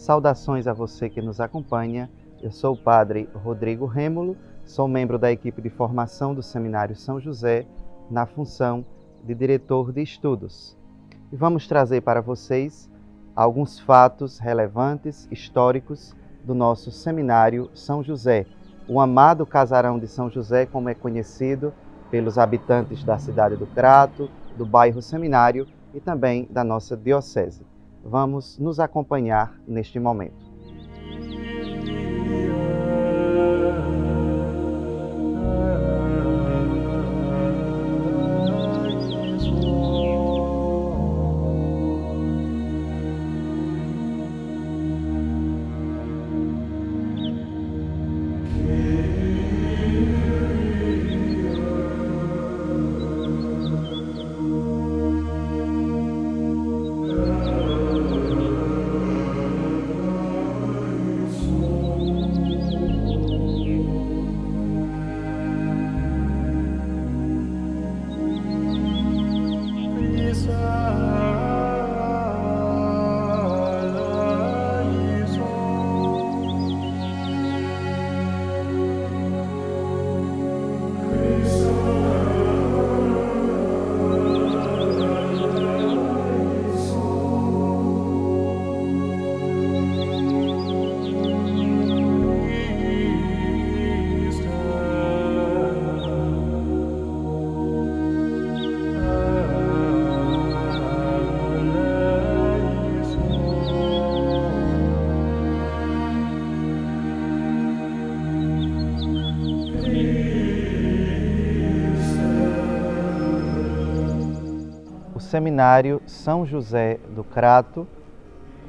Saudações a você que nos acompanha. Eu sou o Padre Rodrigo Rêmulo, sou membro da equipe de formação do Seminário São José, na função de diretor de estudos. E vamos trazer para vocês alguns fatos relevantes, históricos, do nosso Seminário São José, o amado casarão de São José, como é conhecido pelos habitantes da cidade do Crato, do bairro Seminário e também da nossa diocese. Vamos nos acompanhar neste momento. O Seminário São José do Crato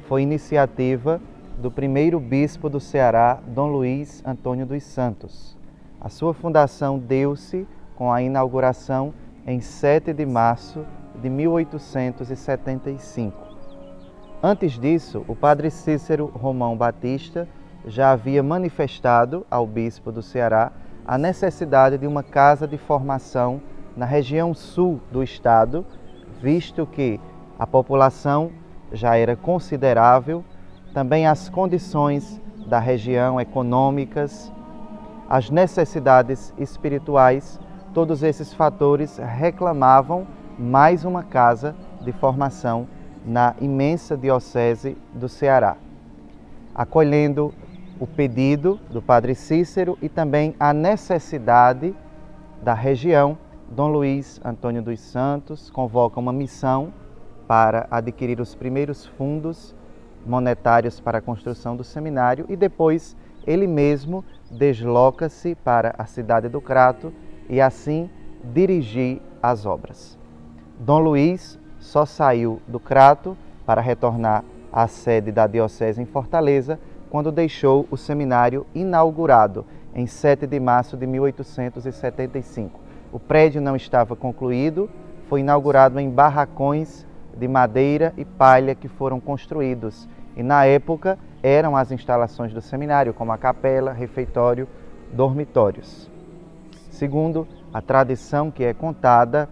foi iniciativa do primeiro bispo do Ceará, Dom Luís Antônio dos Santos. A sua fundação deu-se com a inauguração em 7 de março de 1875. Antes disso, o padre Cícero Romão Batista já havia manifestado ao bispo do Ceará a necessidade de uma casa de formação na região sul do estado, visto que a população já era considerável, também as condições da região econômicas, as necessidades espirituais, todos esses fatores reclamavam mais uma casa de formação na imensa diocese do Ceará. Acolhendo o pedido do padre Cícero e também a necessidade da região, Dom Luís Antônio dos Santos convoca uma missão para adquirir os primeiros fundos monetários para a construção do seminário e depois ele mesmo desloca-se para a cidade do Crato e assim dirigir as obras. Dom Luís só saiu do Crato para retornar à sede da diocese em Fortaleza quando deixou o seminário inaugurado em 7 de março de 1875. O prédio não estava concluído, foi inaugurado em barracões de madeira e palha que foram construídos. E na época eram as instalações do seminário, como a capela, refeitório, dormitórios. Segundo a tradição que é contada,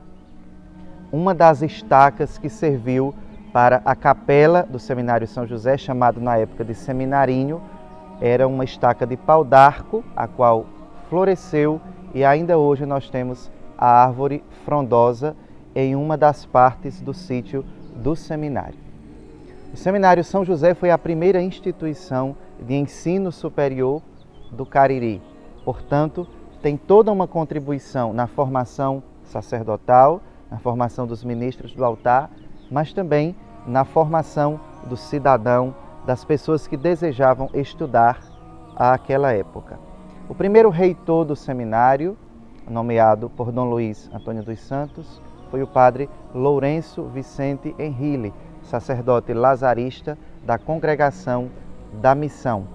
uma das estacas que serviu para a capela do Seminário São José, chamado na época de Seminarinho, era uma estaca de pau d'arco, a qual floresceu e ainda hoje nós temos a árvore frondosa em uma das partes do sítio do seminário. O Seminário São José foi a primeira instituição de ensino superior do Cariri. Portanto, tem toda uma contribuição na formação sacerdotal, na formação dos ministros do altar, mas também na formação do cidadão das pessoas que desejavam estudar àquela época. O primeiro reitor do seminário, nomeado por Dom Luís Antônio dos Santos, foi o padre Lourenço Vicente Henrile, sacerdote lazarista da Congregação da Missão.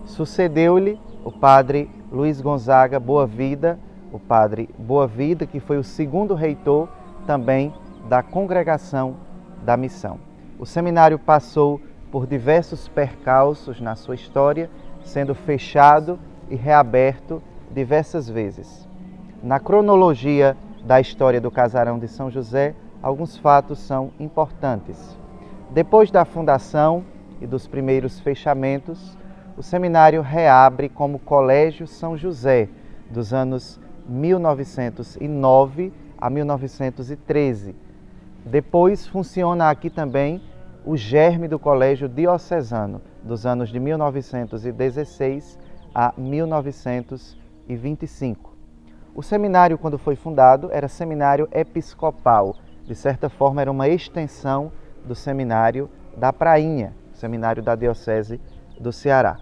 Sucedeu-lhe o padre Luiz Gonzaga Boa Vida, o padre Boa Vida, que foi o segundo reitor também da Congregação da Missão. O seminário passou por diversos percalços na sua história, sendo fechado e reaberto diversas vezes. Na cronologia da história do Casarão de São José, alguns fatos são importantes. Depois da fundação e dos primeiros fechamentos, o seminário reabre como Colégio São José, dos anos 1909 a 1913. Depois funciona aqui também o germe do Colégio Diocesano, dos anos de 1916 a 1925. O seminário, quando foi fundado, era seminário episcopal. De certa forma, era uma extensão do seminário da Prainha, seminário da Diocese do Ceará.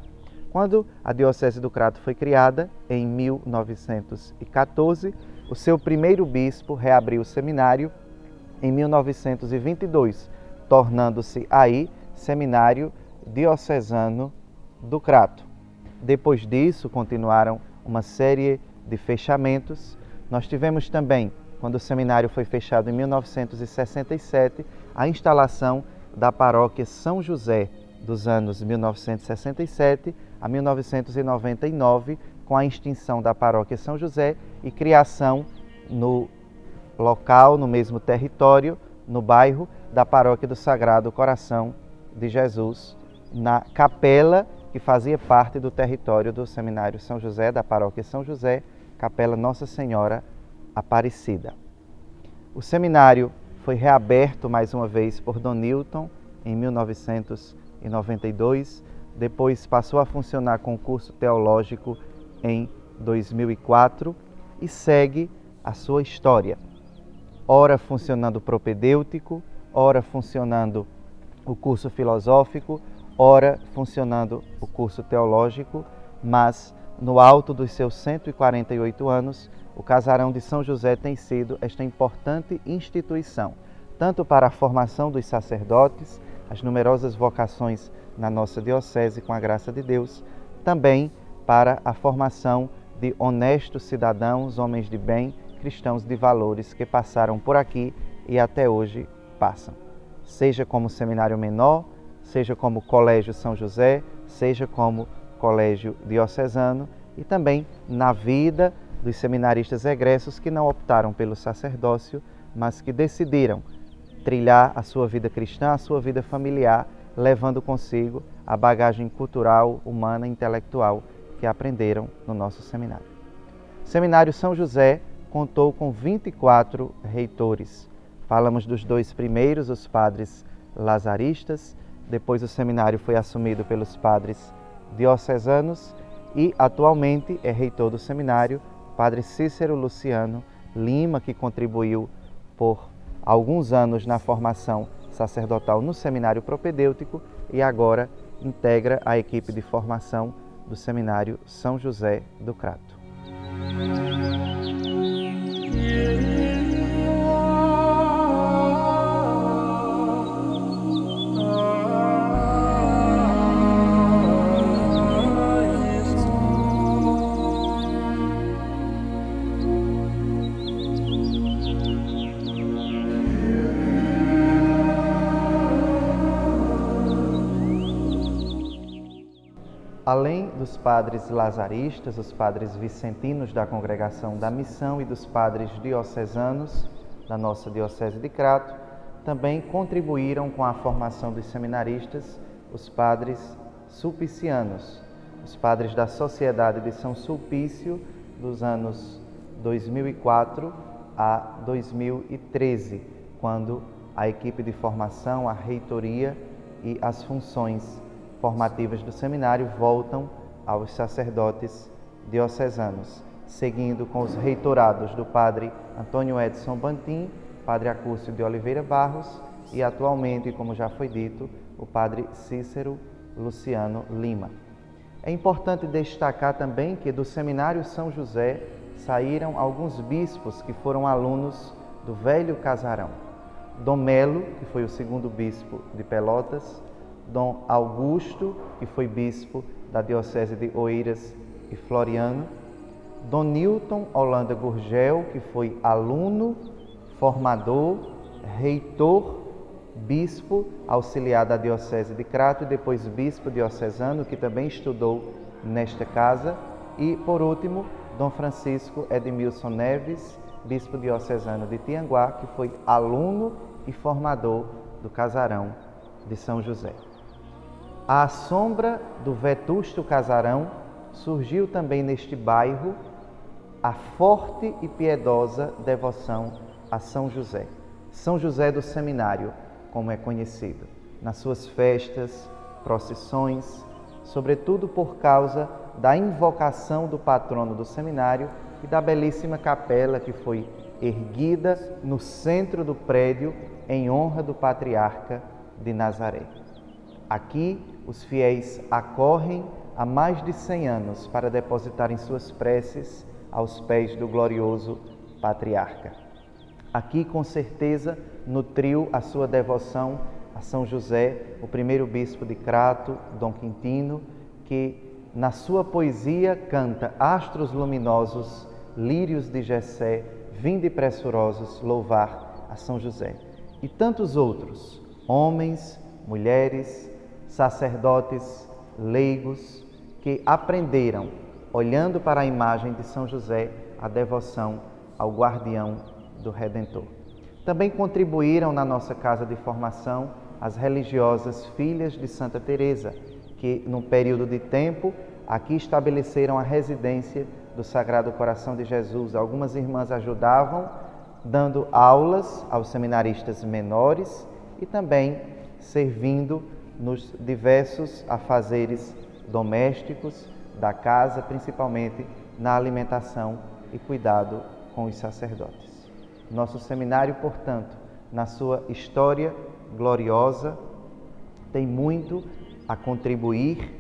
Quando a Diocese do Crato foi criada, em 1914, o seu primeiro bispo reabriu o seminário em 1922, tornando-se aí Seminário Diocesano do Crato. Depois disso, continuaram uma série de fechamentos. Nós tivemos também, quando o seminário foi fechado em 1967, a instalação da paróquia São José, dos anos 1967 a 1999, com a extinção da paróquia São José e criação no local, no mesmo território, no bairro da paróquia do Sagrado Coração de Jesus, na capela que fazia parte do território do Seminário São José, da paróquia São José, Capela Nossa Senhora Aparecida. O seminário foi reaberto mais uma vez por Dom Newton em 1992, depois passou a funcionar com curso teológico em 2004 e segue a sua história. Ora funcionando propedêutico, ora funcionando o curso filosófico, ora funcionando o curso teológico, mas no alto dos seus 148 anos, o Casarão de São José tem sido esta importante instituição, tanto para a formação dos sacerdotes, as numerosas vocações na nossa diocese, com a graça de Deus, também para a formação de honestos cidadãos, homens de bem, cristãos de valores que passaram por aqui e até hoje passam. Seja como seminário menor, seja como Colégio São José, seja como Colégio Diocesano e também na vida dos seminaristas egressos que não optaram pelo sacerdócio, mas que decidiram trilhar a sua vida cristã, a sua vida familiar, levando consigo a bagagem cultural, humana e intelectual que aprenderam no nosso seminário. O Seminário São José contou com 24 reitores. Falamos dos dois primeiros, os padres lazaristas, depois o seminário foi assumido pelos padres diocesanos e atualmente é reitor do seminário o padre Cícero Luciano Lima, que contribuiu por alguns anos na formação sacerdotal no seminário propedêutico e agora integra a equipe de formação do Seminário São José do Crato. Além dos padres lazaristas, os padres vicentinos da Congregação da Missão e dos padres diocesanos da nossa Diocese de Crato, também contribuíram com a formação dos seminaristas os padres sulpicianos, os padres da Sociedade de São Sulpício dos anos 2004 a 2013, quando a equipe de formação, a reitoria e as funções formativas do seminário voltam aos sacerdotes diocesanos, seguindo com os reitorados do padre Antônio Edson Bantim, padre Acúcio de Oliveira Barros e atualmente, como já foi dito, o padre Cícero Luciano Lima. É importante destacar também que do Seminário São José saíram alguns bispos que foram alunos do velho casarão. Dom Melo, que foi o segundo bispo de Pelotas, Dom Augusto, que foi bispo da Diocese de Oeiras e Floriano, Dom Newton Holanda Gurgel, que foi aluno, formador, reitor, bispo auxiliar da Diocese de Crato e depois bispo diocesano, que também estudou nesta casa. E, por último, Dom Francisco Edmilson Neves, bispo diocesano de Tianguá, que foi aluno e formador do casarão de São José. À sombra do vetusto casarão, surgiu também neste bairro a forte e piedosa devoção a São José. São José do Seminário, como é conhecido, nas suas festas, procissões, sobretudo por causa da invocação do patrono do seminário e da belíssima capela que foi erguida no centro do prédio em honra do patriarca de Nazaré. Aqui, os fiéis acorrem há mais de 100 anos para depositarem suas preces aos pés do glorioso patriarca. Aqui, com certeza, nutriu a sua devoção a São José, o primeiro bispo de Crato, Dom Quintino, que na sua poesia canta astros luminosos, lírios de Jessé, vinde pressurosos louvar a São José. E tantos outros, homens, mulheres, sacerdotes, leigos, que aprenderam, olhando para a imagem de São José, a devoção ao guardião do Redentor. Também contribuíram na nossa casa de formação as religiosas filhas de Santa Teresa, que num período de tempo aqui estabeleceram a residência do Sagrado Coração de Jesus. Algumas irmãs ajudavam dando aulas aos seminaristas menores e também servindo nos diversos afazeres domésticos da casa, principalmente na alimentação e cuidado com os sacerdotes. Nosso seminário, portanto, na sua história gloriosa, tem muito a contribuir,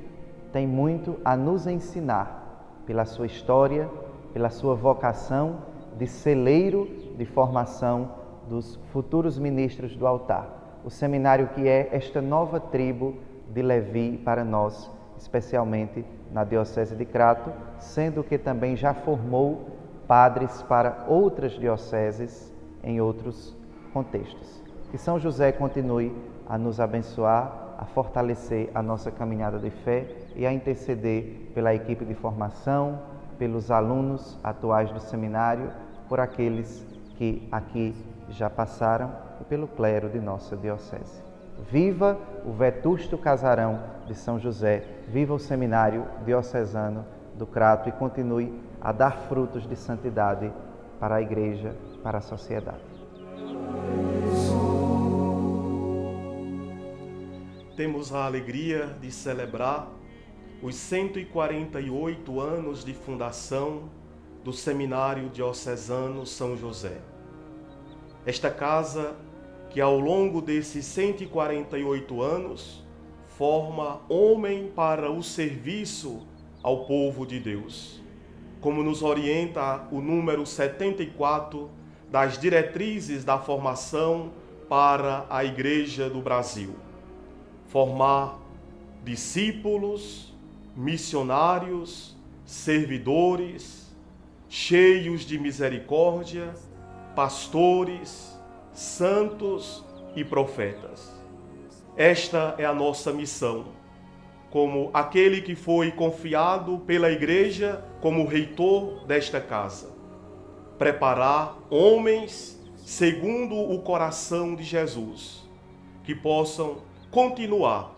tem muito a nos ensinar pela sua história, pela sua vocação de celeiro de formação dos futuros ministros do altar. O seminário que é esta nova tribo de Levi para nós, especialmente na Diocese de Crato, sendo que também já formou padres para outras dioceses em outros contextos. Que São José continue a nos abençoar, a fortalecer a nossa caminhada de fé e a interceder pela equipe de formação, pelos alunos atuais do seminário, por aqueles que aqui já passaram e pelo clero de nossa diocese. Viva o vetusto casarão de São José, viva o seminário diocesano do Crato e continue a dar frutos de santidade para a Igreja, para a sociedade. Temos a alegria de celebrar os 148 anos de fundação do Seminário Diocesano São José. Esta casa que ao longo desses 148 anos forma homem para o serviço ao povo de Deus, como nos orienta o número 74 das diretrizes da formação para a Igreja do Brasil. Formar discípulos, missionários, servidores, cheios de misericórdia, pastores, santos e profetas. Esta é a nossa missão, como aquele que foi confiado pela Igreja como reitor desta casa. Preparar homens segundo o coração de Jesus, que possam continuar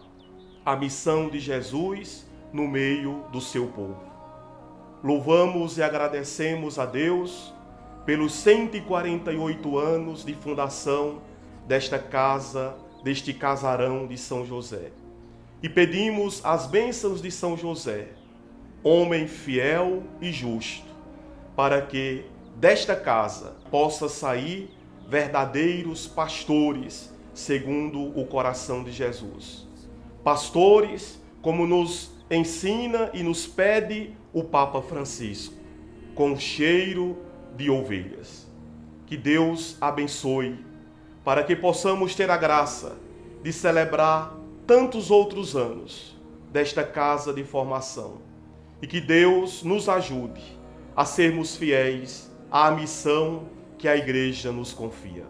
a missão de Jesus no meio do seu povo. Louvamos e agradecemos a Deus pelos 148 anos de fundação desta casa, deste casarão de São José. E pedimos as bênçãos de São José, homem fiel e justo, para que desta casa possa sair verdadeiros pastores, segundo o coração de Jesus. Pastores como nos ensina e nos pede o Papa Francisco, com cheiro de ovelhas. Que Deus abençoe, para que possamos ter a graça de celebrar tantos outros anos desta casa de formação, e que Deus nos ajude a sermos fiéis à missão que a Igreja nos confia.